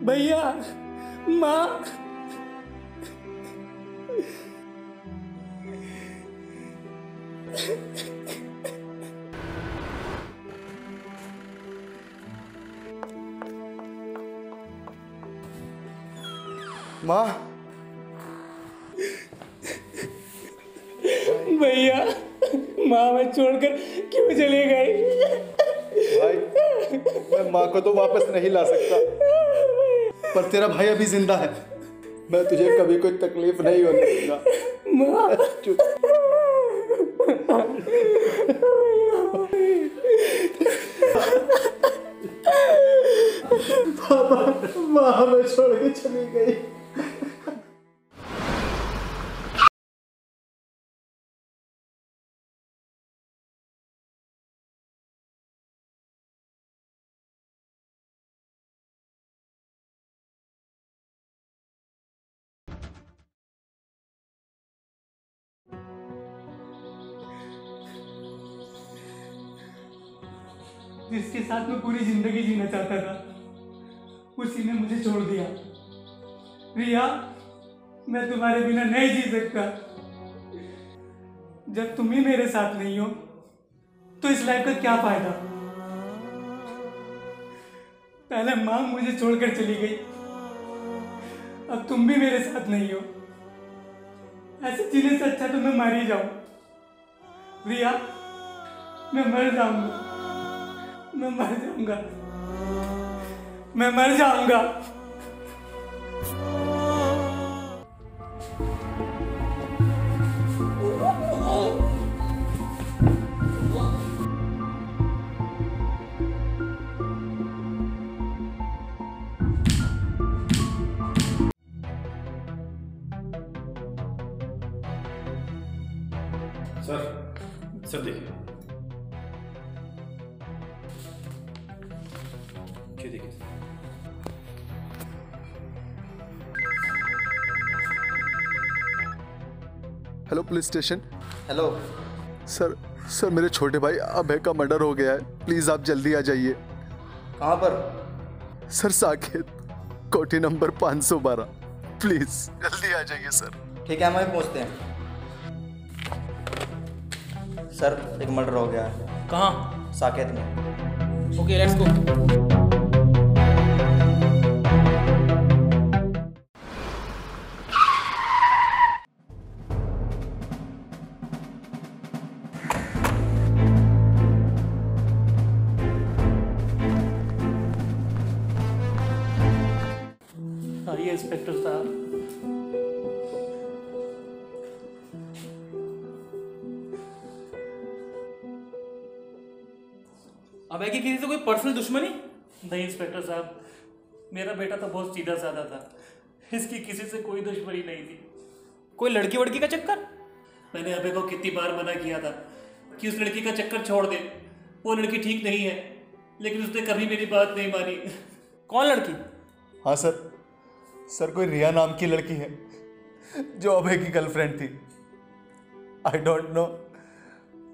भैया, माँ, माँ, भैया, माँ मैं छोड़कर क्यों चले गए? भाई, मैं माँ को तो वापस नहीं ला सकता, पर तेरा भाई अभी जिंदा है। मैं तुझे कभी कोई तकलीफ नहीं होने दूंगा। माँ, चुप। पापा, माँ हमें छोड़ के चली गई। जिसके साथ मैं पूरी जिंदगी जीना चाहता था, उसी ने मुझे छोड़ दिया। रिया, मैं तुम्हारे बिना नहीं जी सकता। जब तुम ही मेरे साथ नहीं हो तो इस लाइफ का क्या फायदा? पहले माँ मुझे छोड़कर चली गई, अब तुम भी मेरे साथ नहीं हो। ऐसे जीने से अच्छा तो मैं मर ही जाऊं। रिया, मैं मर जाऊंगा, मैं मर जाऊंगा, मैं मर जाऊंगा। सर देखिए, ये देखिए hello police station. Hello sir मेरे छोटे भाई अभय का मर्डर हो गया है, प्लीज आप जल्दी आ जाइए। कहाँ पर? सर साकेत, कोठी नंबर 512, प्लीज जल्दी आ जाइए सर। ठीक है, हमें पहुँचते हैं। सर एक मर्डर हो गया है। कहाँ? साकेत में। Okay, let's go. आइए इंस्पेक्टर साहब। अबे की किसी से कोई पर्सनल दुश्मनी? नहीं इंस्पेक्टर साहब, मेरा बेटा तो बहुत सीधा साधा था, इसकी किसी से कोई दुश्मनी नहीं थी। कोई लड़की वड़की का चक्कर? मैंने अबे को कितनी बार मना किया था कि उस लड़की का चक्कर छोड़ दे, वो लड़की ठीक नहीं है, लेकिन उसने कभी मेरी बात नहीं मानी। कौन लड़की? हाँ सर कोई रिया नाम की लड़की है जो अभय की गर्लफ्रेंड थी। आई डोंट नो,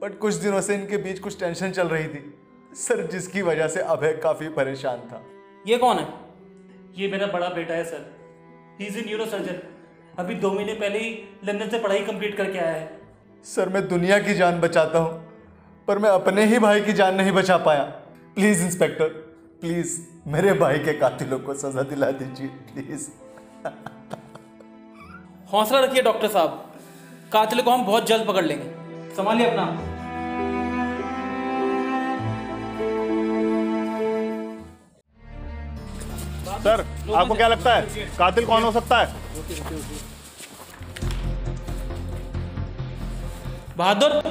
बट कुछ दिनों से इनके बीच कुछ टेंशन चल रही थी सर, जिसकी वजह से अभय काफी परेशान था। ये कौन है? ये मेरा बड़ा बेटा है sir, he is a neuro surgeon. अभी 2 महीने पहले ही लंदन से पढ़ाई कंप्लीट करके आया है। सर मैं दुनिया की जान बचाता हूँ, पर मैं अपने ही भाई की जान नहीं बचा पाया। प्लीज इंस्पेक्टर, प्लीज मेरे भाई के कातिलों को सजा दिला दीजिए प्लीज। हौसला रखिए डॉक्टर साहब, कातिल को हम बहुत जल्द पकड़ लेंगे। संभालिए अपना। सर, आपको क्या लगता है कातिल कौन हो सकता है? बहादुर,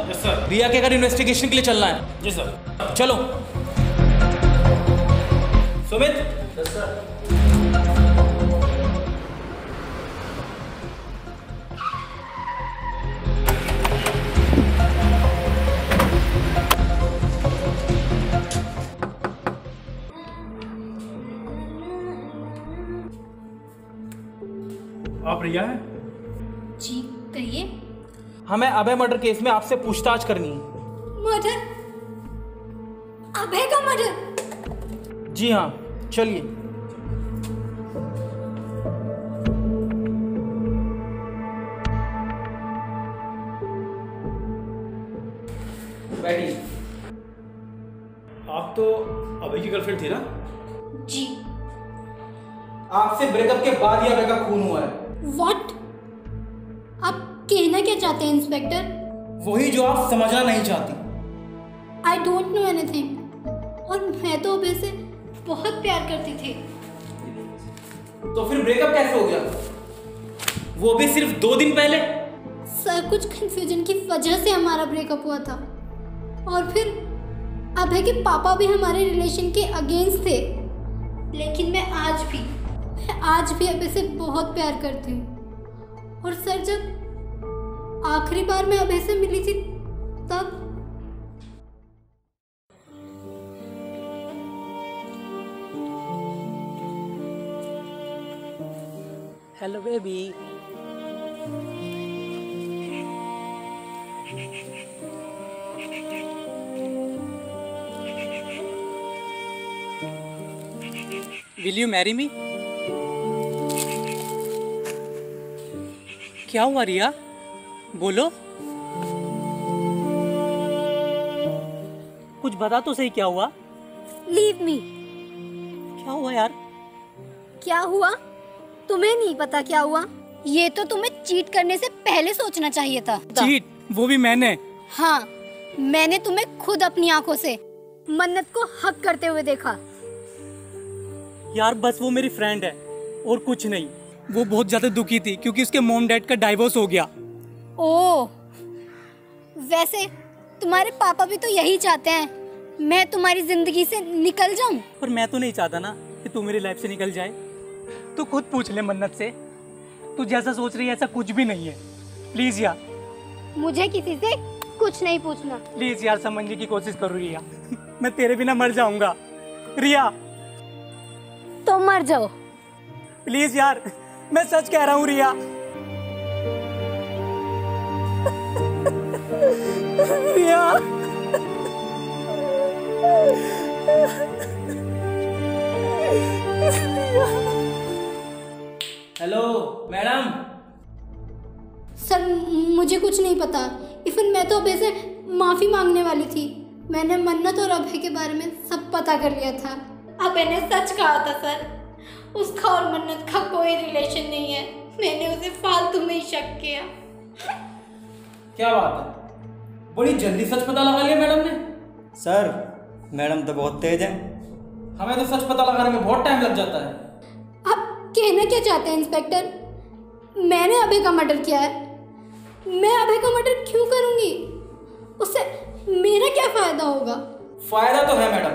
रिया के घर इन्वेस्टिगेशन के लिए चलना है। जी सर। चलो। सुमित। आप रिया हैं? जी कहिए। हमें अभय मर्डर केस में आपसे पूछताछ करनी है। मर्डर? अभय का मर्डर? जी हाँ, चलिए। बैठिए। आप तो अभय की गर्लफ्रेंड थी ना? जी। आपसे ब्रेकअप के बाद ही अभय का खून हुआ है। व्हाट? आप कहना क्या चाहते हैं इंस्पेक्टर? वही जो आप समझना नहीं चाहती। I don't know anything. और मैं तो अभय से बहुत प्यार करती थी। तो फिर ब्रेकअप कैसे हो गया, वो भी सिर्फ 2 दिन पहले? सर, कुछ कंफ्यूजन की वजह से हमारा ब्रेकअप हुआ था। और फिर अभय के पापा भी हमारे रिलेशन के अगेंस्ट थे। लेकिन मैं आज भी अभय से बहुत प्यार करती हूँ। और सर, जब आखिरी बार मैं अभय से मिली थी तब hello baby. Will you marry me? क्या हुआ रिया, बोलो। कुछ बता तो सही, क्या हुआ? Leave me. क्या हुआ यार? क्या हुआ? तुम्हें नहीं पता क्या हुआ? ये तो तुम्हें चीट करने से पहले सोचना चाहिए था। चीट? वो भी मैंने? हाँ, मैंने तुम्हें खुद अपनी आंखों से मन्नत को हक करते हुए देखा। यार बस वो मेरी फ्रेंड है और कुछ नहीं। वो बहुत ज्यादा दुखी थी क्योंकि उसके मॉम डैड का डाइवोर्स हो गया। ओह, वैसे तुम्हारे पापा भी तो यही चाहते हैं, मैं तुम्हारी जिंदगी से निकल जाऊं। पर मैं तो नहीं चाहता ना कि तू मेरी लाइफ से निकल जाए। तू खुद पूछ ले मन्नत से, तू जैसा सोच रही है ऐसा कुछ भी नहीं है। प्लीज यार। मुझे किसी से कुछ नहीं पूछना। प्लीज यार, समझने की कोशिश करो रिया। मैं तेरे बिना मर जाऊंगा रिया। तो मर जाओ। प्लीज यार, मैं सच कह रहा हूँ Riya. Riya. Hello madam. Sir, मुझे कुछ नहीं पता। इवन मैं तो अभय से माफी मांगने वाली थी। मैंने मन्नत और अभय के बारे में सब पता कर लिया था। अभय ने सच कहा था सर, उसका और मन्नत का कोई रिलेशन नहीं है। मैंने उसे फालतू में ही शक किया। क्या बात है, बड़ी जल्दी सच पता लगा लिया मैडम ने। सर, मैडम तो बहुत तेज है। हमें तो सच पता लगाने में बहुत टाइम लग जाता है। आप कहना क्या चाहते हैं इंस्पेक्टर? मैंने अभय का मर्डर किया है। मैं अभय का मर्डर क्यों करूंगी? उससे मेरा क्या फायदा होगा? फायदा तो है मैडम,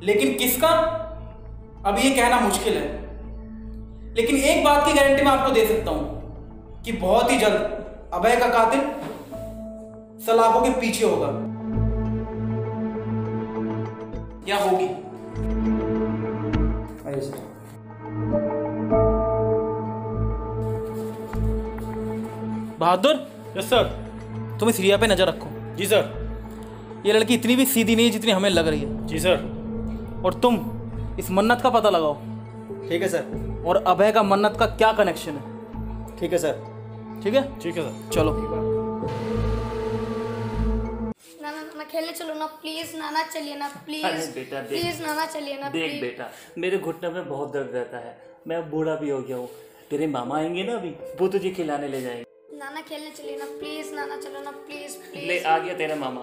लेकिन किसका, अभी ये कहना मुश्किल है। लेकिन एक बात की गारंटी मैं आपको दे सकता हूं कि बहुत ही जल्द अभय का कातिल सलाखों के पीछे होगा या होगी। आइए सर। बहादुर। Yes sir. तुम इस रिया पे नजर रखो। जी सर। ये लड़की इतनी भी सीधी नहीं है जितनी हमें लग रही है। जी सर। और तुम इस मन्नत का पता लगाओ। ठीक है सर। और अभय का मन्नत का क्या कनेक्शन है। ठीक है सर। ठीक है? ठीक है सर। चलो। नाना, नाना खेलने चलो ना प्लीज। नाना चलिए ना प्लीज। अरे बेटा देख, प्लीज नाना चलिए ना देख प्लीज। बेटा, मेरे घुटने में बहुत दर्द रहता है। मैं बूढ़ा भी हो गया हूँ। तेरे मामा आएंगे ना अभी, वो तुझे खिलाने ले जाएंगे। नाना खेलने चलिए ना प्लीज। नाना चलो ना प्लीज प्लीज। ले आ गया तेरा मामा।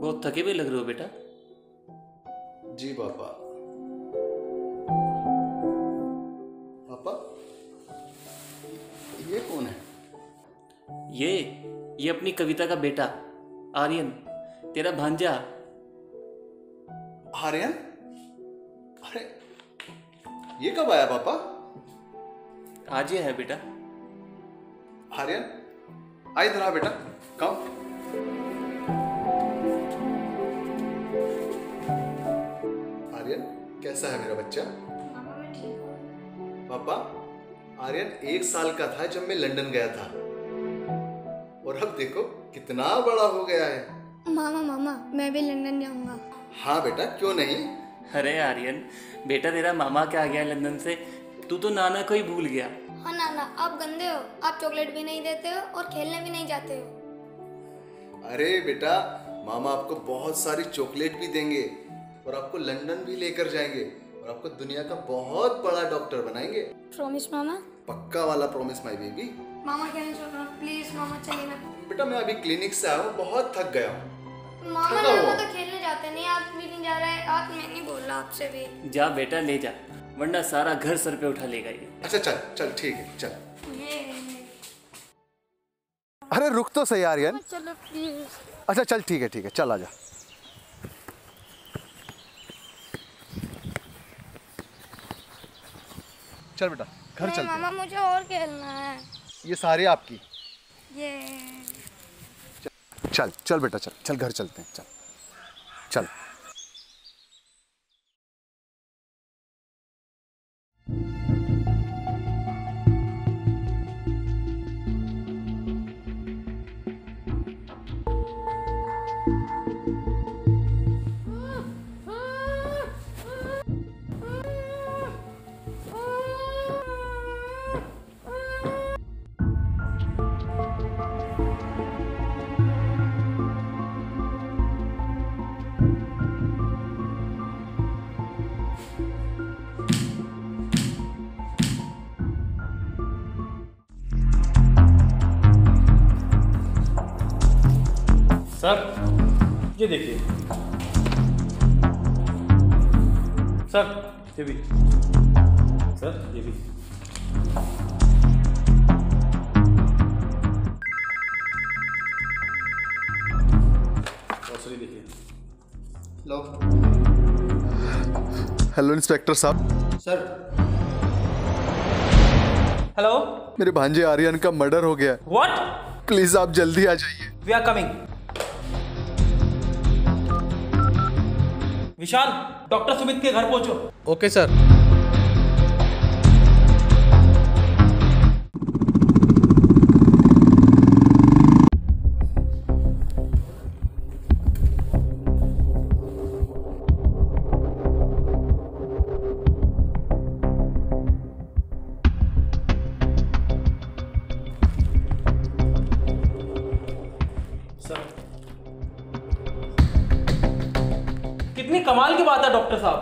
बहुत थके हुए लग रहे हो बेटा। जी पापा। पापा, ये कौन है? ये अपनी कविता का बेटा आर्यन, तेरा भांजा। आर्यन? अरे, ये कब आया पापा? आज ये है बेटा। आर्यन, आ इधर आ बेटा, कम। आर्यन, कैसा है मेरा बच्चा? पापा, आर्यन 1 साल का था जब मैं लंदन गया था, और अब देखो कितना बड़ा हो गया है। मामा मामा मैं भी लंदन जाऊंगा। हाँ बेटा, क्यों नहीं। अरे आर्यन बेटा, तेरा मामा क्या आ गया लंदन से, तू तो नाना को ही भूल गया। हाँ नाना, आप गंदे हो, आप चॉकलेट भी नहीं देते हो और खेलने भी नहीं जाते हो। अरे बेटा, मामा आपको बहुत सारी चॉकलेट भी देंगे और आपको लंदन भी लेकर जाएंगे और आपको दुनिया का बहुत बड़ा डॉक्टर बनाएंगे। प्रॉमिस मामा? पक्का वाला प्रॉमिस माय बेबी। मामा कहना चाह रहा हूँ, प्लीज मामा चलिए ना। बेटा मैं अभी क्लिनिक से आया हूँ, बहुत थक गया हूँ। मामा नाना तो खेलने जाते नहीं, आप भी नहीं जा रहे, आप मैं नहीं बोल रहा आपसे भी। जा बेटा ले जा, वरना सारा घर सर पे उठा लेगा ये। अच्छा चल चल ठीक है चल। अरे रुक तो सही आर्यन। चलो प्लीज। अच्छा चल ठीक है चल आजा। चल बेटा घर चलते हैं। मामा मुझे और खेलना है। ये सारी आपकी। ये चल चल बेटा चल चल घर चलते हैं, चल चल। सर ये देखिए, सर ये भी, सर ये भी। ग्रॉसरी देखिए। लो। हेलो इंस्पेक्टर साहब। सर। हेलो। मेरे भांजे आर्यन का मर्डर हो गया है। व्हाट? प्लीज आप जल्दी आ जाइए। We are coming. Vishal, doctor Sumit के घर पहुंचो। Okay sir. कितनी कमाल की बात है डॉक्टर साहब,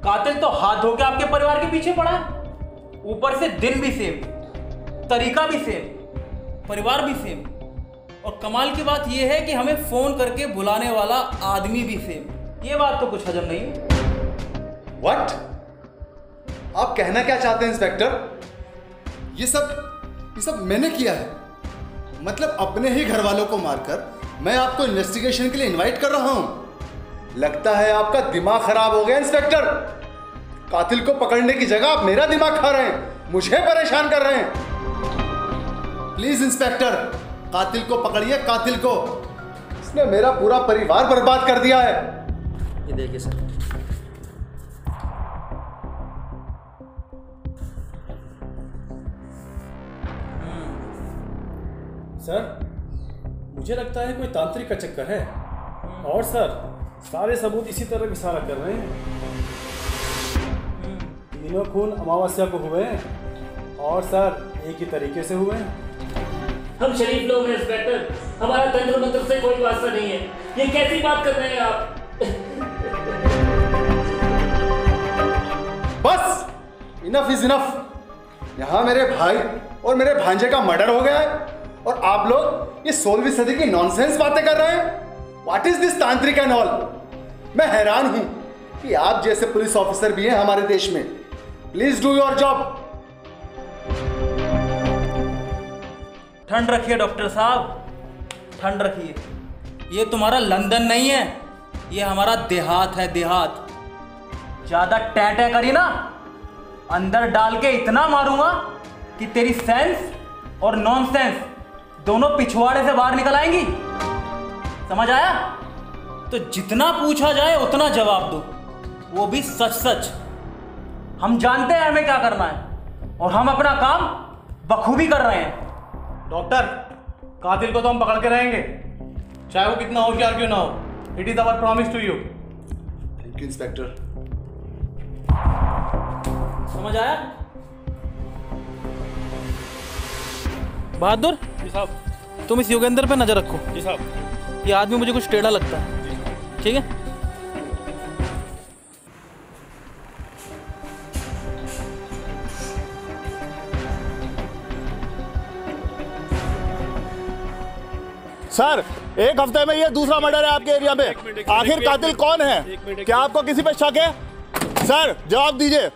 कातिल तो हाथ धो के आपके परिवार के पीछे पड़ा है, ऊपर से दिन भी सेम, तरीका भी सेम, परिवार भी सेम, और कमाल की बात यह है कि हमें फोन करके बुलाने वाला आदमी भी सेम। ये बात तो कुछ हजम नहीं है। व्हाट? आप कहना क्या चाहते हैं इंस्पेक्टर? ये सब मैंने किया है? मतलब अपने ही घर वालों को मारकर मैं आपको इन्वेस्टिगेशन के लिए इनवाइट कर रहा हूं? लगता है आपका दिमाग खराब हो गया इंस्पेक्टर। कातिल को पकड़ने की जगह आप मेरा दिमाग खा रहे हैं, मुझे परेशान कर रहे हैं। प्लीज इंस्पेक्टर, कातिल को पकड़िए, कातिल को। इसने मेरा पूरा परिवार बर्बाद कर दिया है। ये देखिए सर। सर मुझे लगता है कोई तांत्रिक का चक्कर है, और सर सारे सबूत इसी तरफ इशारा कर रहे हैं। तीनों खून अमावस्या को हुए हैं और सर एक ही तरीके से हुए हैं। हम शरीफ लोग हैं इंस्पेक्टर, हमारा तंत्र मंत्र से कोई वास्ता नहीं है। ये कैसी बात कर रहे हैं आप? बस इनफ इज इनफ। यहाँ मेरे भाई और मेरे भांजे का मर्डर हो गया है और आप लोग ये 16वीं सदी की नॉनसेंस बातें कर रहे हैं। व्हाट इज दिस तांत्रिक एंड ऑल? मैं हैरान हूं कि आप जैसे पुलिस ऑफिसर भी हैं हमारे देश में। Please do your job. ठंड रखिए डॉक्टर साहब, ठंड रखिए। ये तुम्हारा लंदन नहीं है, ये हमारा देहात है, देहात। ज्यादा टैं करी ना, अंदर डाल के इतना मारूंगा कि तेरी सेंस और नॉनसेंस दोनों पिछवाड़े से बाहर निकल आएंगी। समझ आया? तो जितना पूछा जाए उतना जवाब दो, वो भी सच सच। हम जानते हैं हमें क्या करना है और हम अपना काम बखूबी कर रहे हैं। डॉक्टर, कातिल को तो हम पकड़ के रहेंगे, चाहे वो कितना हो क्या क्यों ना हो, it is our promise to you. Thank you inspector. समझ आया? बहादुर जी साहब। तुम इस योगेंद्र पे नजर रखो। जी साहब। ये आदमी मुझे कुछ टेढ़ा लगता है, ठीक है? सर, एक हफ्ते में ये दूसरा मर्डर है आपके एरिया में। आखिर कातिल कौन है? क्या आपको किसी पे शक है? सर जवाब दीजिए।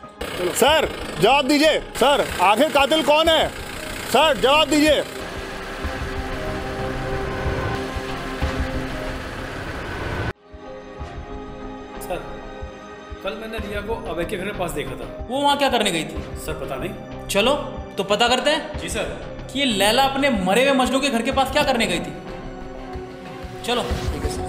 सर जवाब दीजिए। सर आखिर कातिल कौन है? सर जवाब दीजिए। सर, कल मैंने रिया को अभय के घर के पास देखा था। वो वहाँ क्या करने गई थी? सर पता नहीं। चलो तो पता करते हैं। जी सर। कि ये लैला अपने मरे हुए मजनू के घर के पास क्या करने गई थी। चलो। ठीक है सर।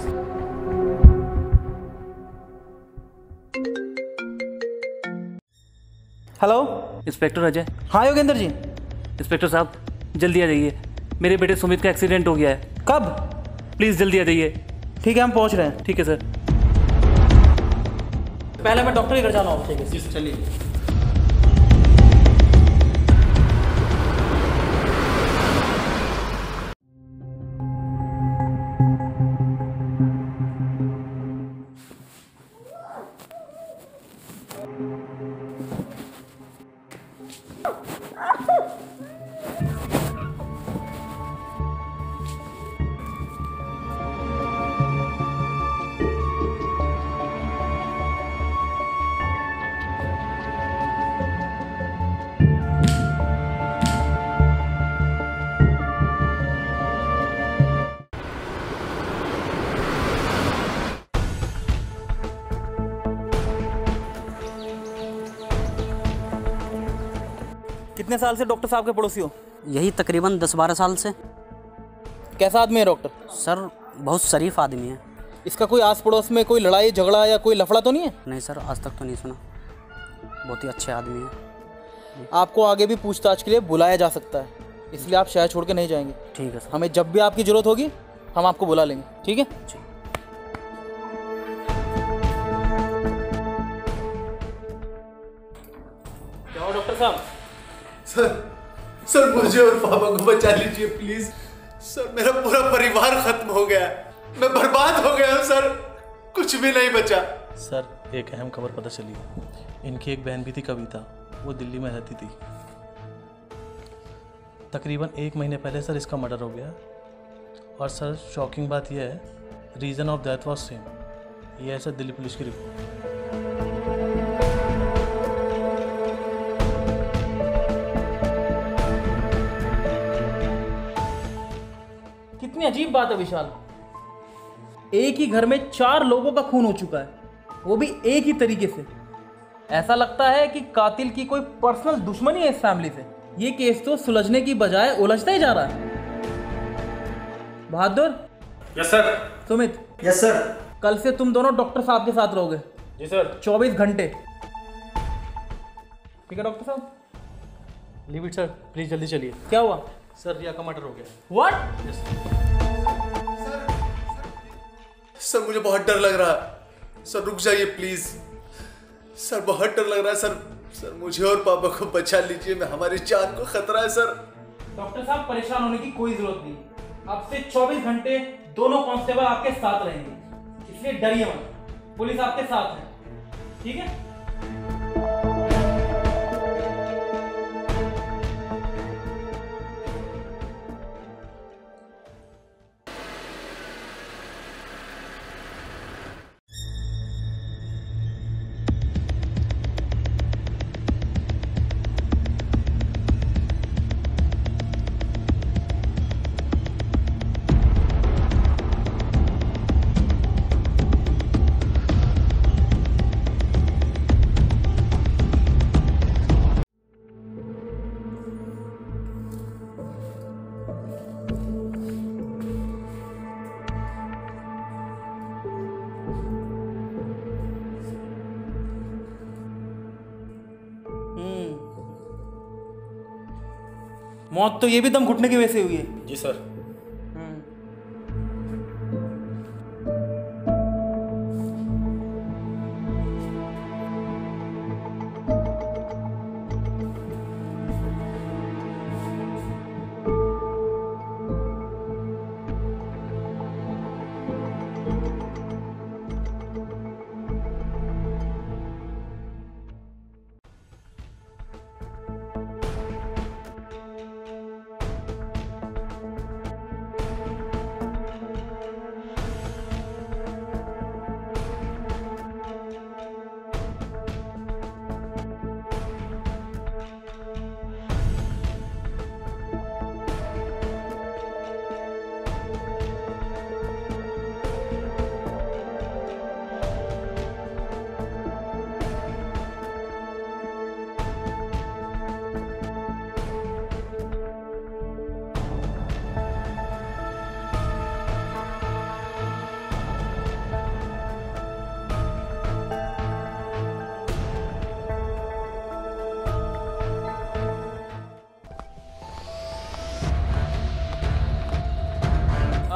Hello inspector Ajay. हाँ योगेंद्र जी। इंस्पेक्टर साहब जल्दी आ जाइए, मेरे बेटे सुमित का एक्सीडेंट हो गया है। कब? प्लीज़ जल्दी आ जाइए। ठीक है हम पहुंच रहे हैं। ठीक है सर। पहले मैं डॉक्टर के घर जाना होगा। ठीक है जी चलिए। कितने साल से डॉक्टर साहब के पड़ोसी हो? यही तकरीबन 10-12 साल से। कैसा आदमी है डॉक्टर? सर बहुत शरीफ आदमी है। इसका कोई आस पड़ोस में कोई लड़ाई झगड़ा या कोई लफड़ा तो नहीं है? नहीं सर, आज तक तो नहीं सुना। बहुत ही अच्छे आदमी है। आपको आगे भी पूछताछ के लिए बुलाया जा सकता है, इसलिए आप शहर छोड़ के नहीं जाएंगे। ठीक है सर। हमें जब भी आपकी ज़रूरत होगी हम आपको बुला लेंगे, ठीक है? क्या हो डॉक्टर साहब? सर मुझे और पापा को बचा लीजिए प्लीज। सर मेरा पूरा परिवार खत्म हो गया है, मैं बर्बाद हो गया हूँ सर, कुछ भी नहीं बचा। सर एक अहम खबर पता चली। इनकी एक बहन भी थी कविता, वो दिल्ली में रहती थी। तकरीबन 1 महीने पहले सर इसका मर्डर हो गया। और सर शॉकिंग बात यह है, reason of death was same. यह है सर दिल्ली पुलिस की रिपोर्ट। कितनी अजीब बात है विशाल, एक ही घर में 4 लोगों का खून हो चुका है, वो भी एक ही तरीके से। ऐसा लगता है कि कातिल की कोई पर्सनल दुश्मनी है इस फैमिली से। ये केस तो सुलझने की बजाय उलझता ही जा रहा है। Bahadur. Yes sir. Sumit. Yes sir. कल से तुम दोनों डॉक्टर साहब के साथ रहोगे। जी सर। 24 घंटे। ठीक है डॉक्टर साहब? लीव इट सर, प्लीज जल्दी चलिए। क्या हुआ? सर रिया का मर्डर हो गया। व्हाट? सर मुझे बहुत डर लग रहा है, सर रुक जाइए प्लीज। सर बहुत डर लग रहा है सर मुझे और पापा को बचा लीजिए, मैं हमारी जान को खतरा है सर। डॉक्टर साहब परेशान होने की कोई जरूरत नहीं, अब से 24 घंटे दोनों कांस्टेबल आपके साथ रहेंगे, इसलिए डरिए मत, पुलिस आपके साथ है, ठीक है? मौत तो ये भी दम घुटने की वजह से हुई है। जी सर।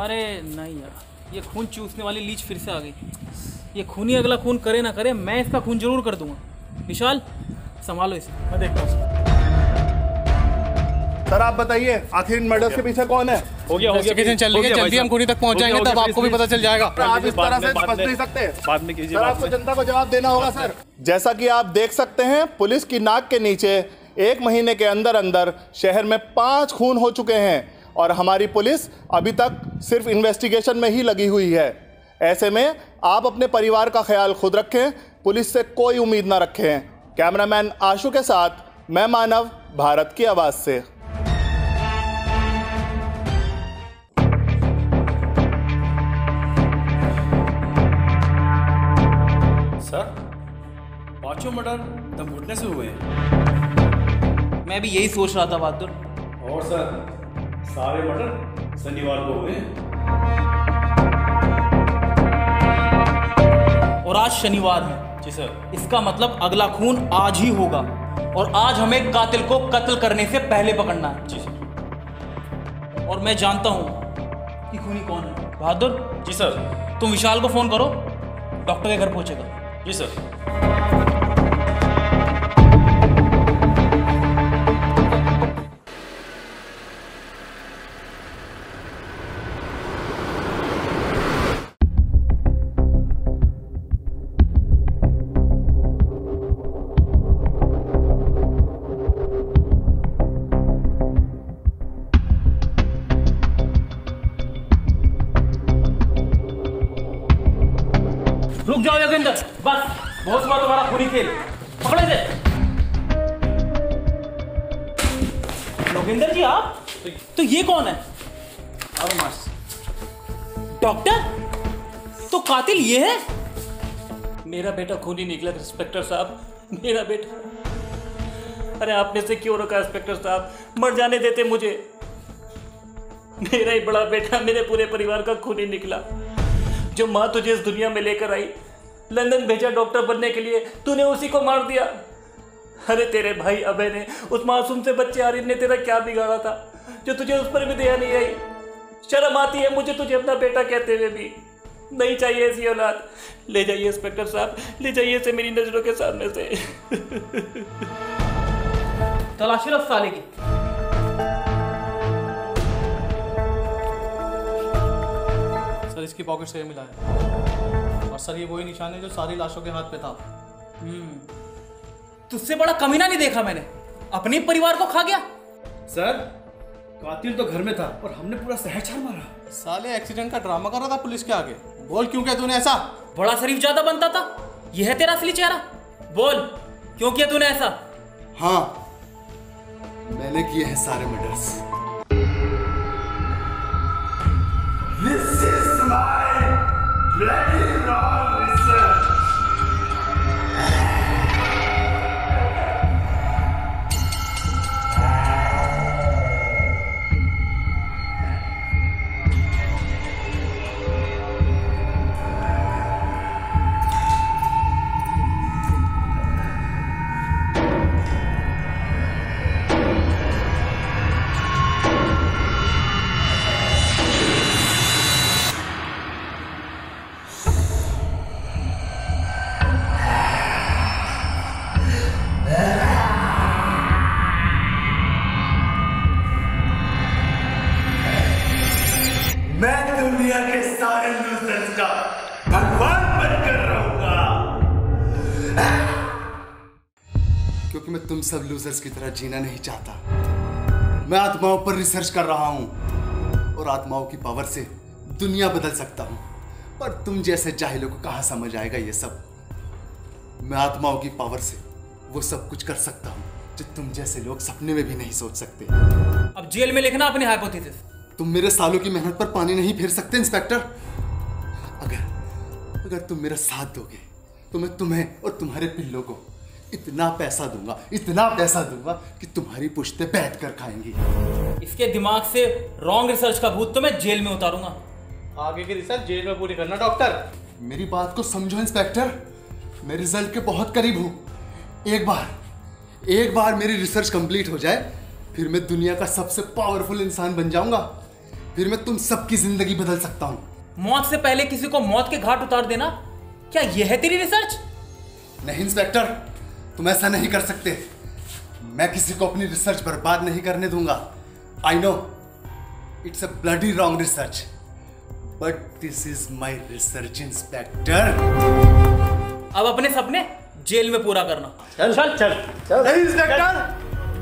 अरे नहीं यार, ये खून चूसने वाली लीच फिर से आ गई। ये खूनी अगला खून करे ना करे, मैं इसका खून जरूर कर दूंगा। विशाल संभालो इसे, मैं देखता हूँ। सर आप बताइए, आखिर इन मर्डर्स के पीछे कौन है? हो गया जल्दी हम खूनी तक पहुंच जाएंगे, तब आपको भी पता चल जाएगा। आप इस तरह से समझ नहीं सकते। बाद में कीजिए, सर आपको जनता को जवाब देना होगा सर। जैसा कि आप देख सकते हैं, पुलिस की नाक के नीचे 1 महीने के अंदर अंदर शहर में 5 खून हो चुके हैं और हमारी पुलिस अभी तक सिर्फ इन्वेस्टिगेशन में ही लगी हुई है। ऐसे में आप अपने परिवार का ख्याल खुद रखें, पुलिस से कोई उम्मीद ना रखें। कैमरामैन आशु के साथ मैं मानव, भारत की आवाज से। सर, 5 मर्डर दम घुटने से हुए हैं। मैं भी यही सोच रहा था बहादुर। और सर, सारे मर्डर शनिवार को हुए हैं। और आज शनिवार है। जी सर। इसका मतलब अगला खून आज ही होगा और आज हमें कातिल को कत्ल करने से पहले पकड़ना है। जी सर। और मैं जानता हूं कि खूनी कौन है। बहादुर। जी सर। तुम विशाल को फोन करो, डॉक्टर के घर पहुंचेगा। जी सर। रुक जाओ योगेंद्र, बस बहुत हुआ तुम्हारा खूनी खेल। पकड़े थे योगेंद्र जी आप? तो ये कौन है? डॉक्टर, तो कातिल ये है? मेरा बेटा खूनी निकला इंस्पेक्टर साहब, मेरा बेटा। अरे आपने से क्यों रोका इंस्पेक्टर साहब? मर जाने देते मुझे। मेरा ही बड़ा बेटा मेरे पूरे परिवार का खूनी निकला। जो माँ तुझे इस दुनिया में लेकर आई, लंदन भेजा डॉक्टर बनने के लिए, तूने उसी को मार दिया। अरे तेरे भाई अभय ने, उस मासूम से बच्चे आरिफ ने तेरा क्या बिगाड़ा था जो तुझे उस पर भी दया नहीं आई? शर्म आती है मुझे तुझे अपना बेटा कहते हुए भी। नहीं चाहिए ऐसी औलाद। ले जाइए इंस्पेक्टर साहब, ले जाइए इसे मेरी नजरों के सामने से। तलाशी लो साले की। सर इसकी पॉकेट से ये मिला है और सर ये वही निशान है जो सारी लाशों के हाथ पे था। तुझसे बड़ा कमीना नहीं देखा मैंने, अपने परिवार को खा गया। सर, कातिल तो घर में था और हमने पूरा शहर छान मारा। साले एक्सीडेंट का ड्रामा कर रहा था पुलिस के आगे। बोल क्यों किया तूने ऐसा? बड़ा शरीफ ज्यादा बनता था, यह है तेरा असली चेहरा। बोल क्यों किया तूने ऐसा? हाँ, मैंने किए हैं सारे murders. This is my bloody wrong research. मैं दुनिया के सारे लूजर्स का भगवान बनकर रहूंगा, क्योंकि मैं तुम सब लूजर्स की तरह जीना नहीं चाहता। मैं आत्माओं पर रिसर्च कर रहा हूं और आत्माओं की पावर से दुनिया बदल सकता हूं, पर तुम जैसे जाहिलों को कहां समझ आएगा ये सब। मैं आत्माओं की पावर से वो सब कुछ कर सकता हूं जो तुम जैसे लोग सपने में भी नहीं सोच सकते। अब जेल में लिखना अपनी हाइपोथेसिस। तुम मेरे सालों की मेहनत पर पानी नहीं फेर सकते इंस्पेक्टर। अगर तुम मेरा साथ दोगे तो मैं तुम्हें और तुम्हारे पिल्लों को इतना पैसा दूंगा कि तुम्हारी पुश्तें बैठ कर खाएंगी। इसके दिमाग से रॉन्ग रिसर्च का भूत तो मैं जेल में उतारूंगा। आगे की रिसर्च जेल में पूरी करना डॉक्टर। मेरी बात को समझो इंस्पेक्टर, मैं रिजल्ट के बहुत करीब हूं। एक बार मेरी रिसर्च कंप्लीट हो जाए, फिर मैं दुनिया का सबसे पावरफुल इंसान बन जाऊंगा। फिर मैं तुम सबकी जिंदगी बदल सकता हूं। मौत से पहले किसी को मौत के घाट उतार देना, क्या यह है तेरी रिसर्च? नहीं इंस्पेक्टर, तुम ऐसा नहीं कर सकते। मैं किसी को अपनी रिसर्च बर्बाद नहीं करने दूंगा। I know it's a bloody wrong research, but this is my research inspector. अब अपने सपने जेल में पूरा करना। चल चल चल, चल। नहीं इंस्पेक्टर,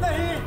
नहीं।